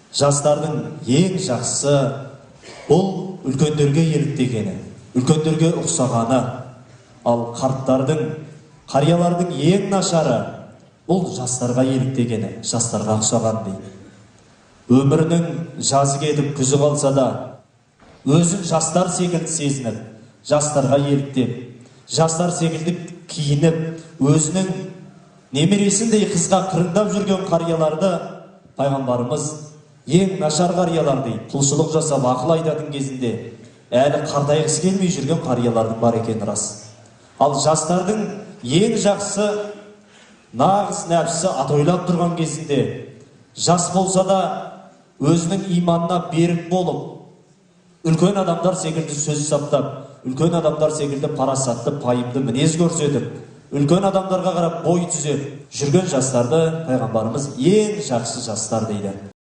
Жастардың ең жақсы бұл үлкендерге еліктегені, үлкендерге ұқсағаны, ал қарттардың, қариялардың ең нашары бұл жастарға еліктегені, жастарға ұқсаған дейді. Өмірінің жазы кетіп күзі қалса да, өзін жастар секілді сезініп, жастарға еліктеп, жастар секілді киініп, өзінің немересіндей қызға қырындап жүрген қарияларды пайғамбарымыз ең нашар қариялар дейді. Құлшылық жасап ақыл айтатын кезінде әлі қартайғысы келмей жүрген қариялардың бар екені рас. Ал жастардың ең жақсы нағыз нәпсісі атойлап тұрған кезінде, жас болса да өзінің иманына берік болып, үлкен адамдар секілді сөз саптап, үлкен адамдар секілді парасатты, пайымды мінез көрсетіп, үлкен адамдарға қарап бой түзеп жүрген жастарды пайғамбарымыз ең жақсы жастар дейді.